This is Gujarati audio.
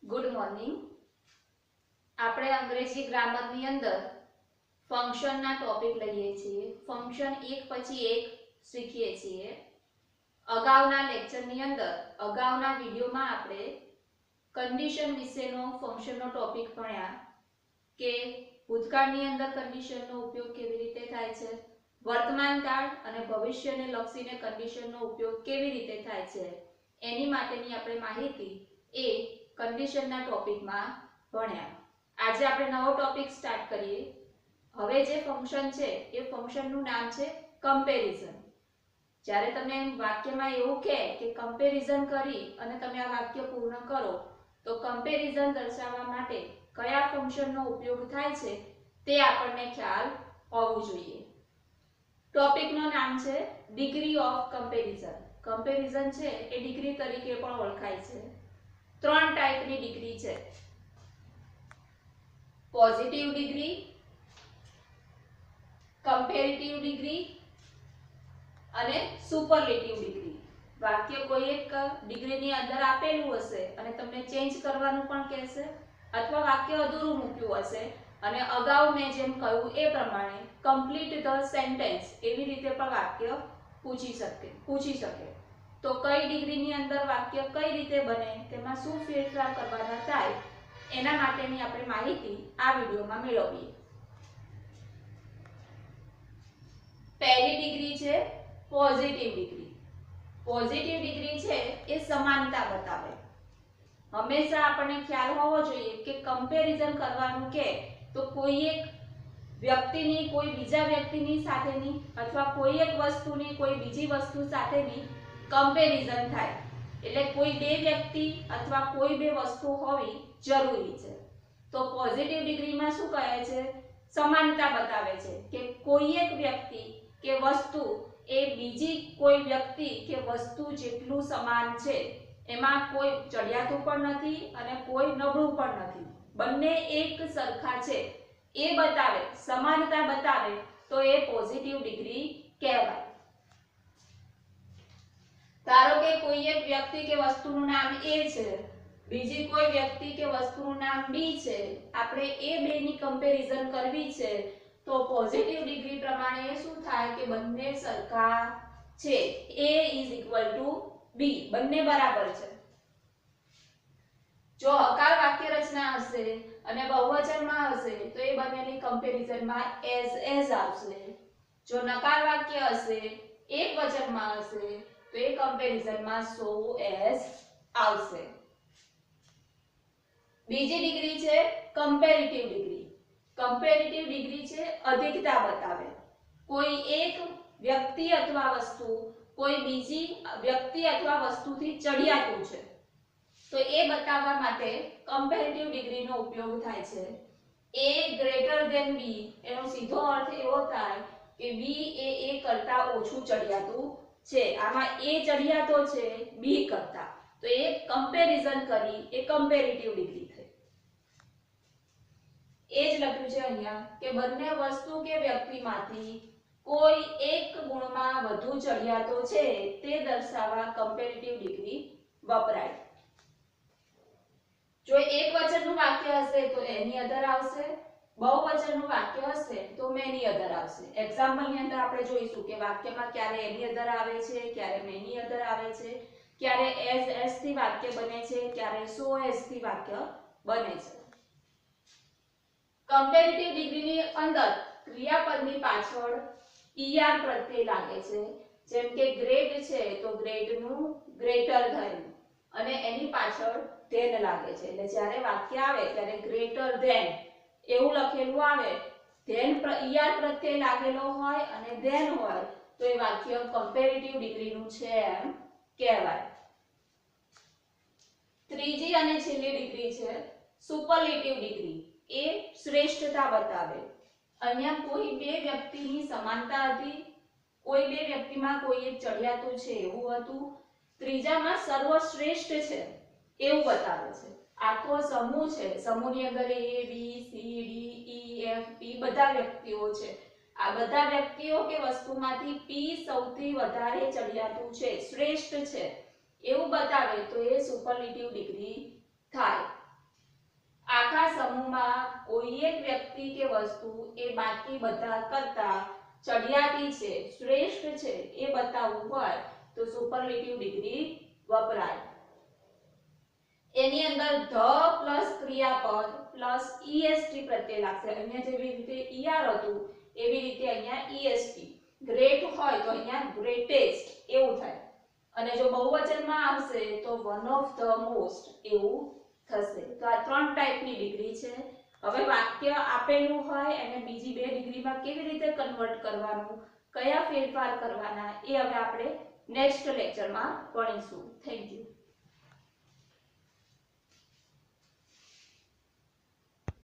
Good morning. આપણે અંગ્રેજી ગ્રામરની અંદર ફંક્શનના ટોપિક લઈએ છીએ. ફંક્શન એક પછી એક શીખીએ છીએ. અગાઉના લેક્ચરની અંદર અગાઉના વિડીયોમાં આપણે કન્ડિશન વિશેનો ફંક્શનનો ટોપિક ભણ્યા કે ભૂતકાળની અંદર કન્ડિશનનો ઉપયોગ કેવી રીતે થાય છે, વર્તમાન કાળ અને ભવિષ્યને લક્ષીને કન્ડિશનનો ઉપયોગ કેવી રીતે થાય છે, એની માટેની આપણે માહિતી એ કન્ડિશનના ટોપિકમાં ભણ્યા. આજે આપણે નવો ટોપિક સ્ટાર્ટ કરીએ. હવે જે ફંક્શન છે એ ફંક્શનનું નામ છે કમ્પેરિઝન. જ્યારે તમે વાક્યમાં એવું કહે કે કમ્પેરિઝન કરી અને તમે આ વાક્ય પૂર્ણ કરો તો કમ્પેરિઝન દર્શાવવા માટે કયા ફંક્શનનો ઉપયોગ થાય છે તે આપણને ખ્યાલ હોવું જોઈએ. ટોપિકનું નામ છે ડિગ્રી ઓફ કમ્પેરિઝન. કમ્પેરિઝન છે એ ડિગ્રી તરીકે પણ ઓળખાય છે. ત્રણ ટાઈપની ડિગ્રી છે: પોઝિટિવ ડિગ્રી, કમ્પેરેટિવ ડિગ્રી અને સુપરલેટિવ ડિગ્રી. વાક્ય કોઈ એક ડિગ્રીની અંદર આપેલું હશે અને તમને ચેન્જ કરવાનું પણ કહેશે, અથવા વાક્ય અધૂરું મૂક્યું હશે અને અગાઉ મેં જેમ કહ્યું એ પ્રમાણે કમ્પ્લીટ ધ સેન્ટેન્સ એવી રીતે પણ વાક્ય પૂછી શકે. તો કઈ ડિગ્રીની અંદર વાક્ય કઈ રીતે બને, તેમાં શું ફેરફાર કરવાના થાય, એના માટેની આપણે માહિતી આ વિડીયોમાં મેળવીએ. પહેલી ડિગ્રી છે પોઝિટિવ ડિગ્રી. પોઝિટિવ ડિગ્રી છે એ સમાનતા બતાવે. હંમેશા આપણને ખ્યાલ હોવો જોઈએ કે કમ્પેરિઝન કરવાનું કે તો કોઈ એક વ્યક્તિની કોઈ બીજા વ્યક્તિની સાથેની અથવા કોઈ એક વસ્તુની કોઈ બીજી વસ્તુ સાથેની કમ્પેરિઝન થાય. એટલે કોઈ બે વ્યક્તિ અથવા કોઈ બે વસ્તુ હોવી જરૂરી છે. તો પોઝિટિવ ડિગ્રીમાં શું કહે છે? સમાનતા બતાવે છે કે કોઈ એક વ્યક્તિ કે વસ્તુ એ બીજી કોઈ વ્યક્તિ કે વસ્તુ જેટલું સમાન છે. એમાં કોઈ ચડિયાતું પણ નથી અને કોઈ નબળું પણ નથી. બંને એક સરખા છે એ બતાવે, સમાનતા બતાવે તો એ પોઝિટિવ ડિગ્રી કહેવાય. ધારો કે કોઈ એક વ્યક્તિ કે વસ્તુનું નામ A છે, બીજી કોઈ વ્યક્તિ કે વસ્તુનું નામ B છે. આપણે એ બેની કમ્પેરિઝન કરવી છે તો પોઝિટિવ ડિગ્રી પ્રમાણે શું થાય કે બંને સરખા છે. A = B, બંને બરાબર છે. જો હકાર વાક્ય રચના હશે અને બહુવચનમાં હશે તો એ બંનેની કમ્પેરિઝનમાં as આવશે. જો નકાર વાક્ય હશે, એક વચનમાં હશે તો એ કમ્પેરિઝનમાં so as આવશે. બીજી ડિગ્રી છે કમ્પેરેટિવ ડિગ્રી. કમ્પેરેટિવ ડિગ્રી છે અધિકતા બતાવે. કોઈ એક વ્યક્તિ અથવા વસ્તુ કોઈ બીજી વ્યક્તિ અથવા વસ્તુથી ચડિયાતું છે તો એ બતાવવા માટે કમ્પેરેટિવ ડિગ્રીનો ઉપયોગ થાય છે. A > B એનો સીધો અર્થ એવો થાય કે B એ A કરતા ઓછું ચડિયાતું છે. આમાં A ચડિયાતો છે B કરતા, તો એ કમ્પેરિઝન કરી એ કમ્પેરેટિવ ડિગ્રી થઈ. એ જ લખ્યું છે અહીંયા કે બંને વસ્તુ કે વ્યક્તિમાંથી કોઈ એક ગુણમાં વધુ ચડિયાતો છે તે દર્શાવવા કમ્પેરેટિવ ડિગ્રી વપરાય. જો એક વચનનું વાક્ય હશે તો એની અધર આવશે, બહુવચનનું વાક્ય હશે તો મેની અધર આવશે. એક્ઝામ્પલની અંદર આપણે જોઈશું કે વાક્યમાં ક્યારે એની અધર આવે છે, ક્યારે મેની અધર આવે છે, ક્યારે as થી વાક્ય બને છે, ક્યારે so as થી વાક્ય બને છે. કમ્પેરેટિવ ડિગ્રીની અંદર ક્રિયાપદની પાછળ er પ્રત્યય લાગે છે. જેમ કે ગ્રેટ છે તો ગ્રેટનું ગ્રેટર ધેન અને એની પાછળ ધેન લાગે છે. એટલે જ્યારે વાક્ય આવે ત્યારે ગ્રેટર ધેન એવું લખેલું આવે, ધેન er પ્રત્યય લાગેલો હોય અને ધેન હોય તો એ વાક્ય કમ્પેરેટિવ ડિગ્રીનું છે એમ કહેવાય. ત્રીજી અને છેલ્લી ડિગ્રી છે સુપરલેટિવ ડિગ્રી. એ શ્રેષ્ઠતા બતાવે. અહીંયા કોઈ બે વ્યક્તિની સમાનતા હતી, કોઈ બે વ્યક્તિમાં કોઈ એક ચડિયાતું છે એવું હતું, ત્રીજામાં સર્વશ્રેષ્ઠ છે એવું બતાવે છે. આખો સમૂહ છે, સમૂહની અંદર A B C D E F P બધા વ્યક્તિઓ છે. આ બધા વ્યક્તિઓ કે વસ્તુમાંથી P સૌથી વધારે ચડિયાતું છે, શ્રેષ્ઠ છે એવું બતાવે તો એ સુપરલેટિવ ડિગ્રી થાય. આખા સમૂહમાં કોઈ એક વ્યક્તિ કે વસ્તુ એ બાકી બધા કરતા ચડિયાતી છે, શ્રેષ્ઠ છે એ બતાવવું હોય તો સુપરલેટિવ ડિગ્રી વપરાય. એની અંદર ધ પ્લસ ક્રિયાપદ પ્લસ ઈએસટી પ્રત્યય લાગશે. અહીંયા જેવી રીતે ઈઆર હતું એવી રીતે અહીંયા ઈએસટી. ગ્રેટ હોય તો અહીંયા ગ્રેટેસ્ટ એવું થાય. અને જો બહુવચનમાં આવશે તો વન ઓફ ધ મોસ્ટ એવું થશે. તો આ 3 ટાઈપની ડિગ્રી છે. હવે વાક્ય આપેલું હોય અને બીજી 2 ડિગ્રીમાં કેવી રીતે કન્વર્ટ કરવાનું, કયા ફેરફાર કરવાના એ હવે આપણે નેક્સ્ટ લેક્ચરમાં ભણીશું. Thank you.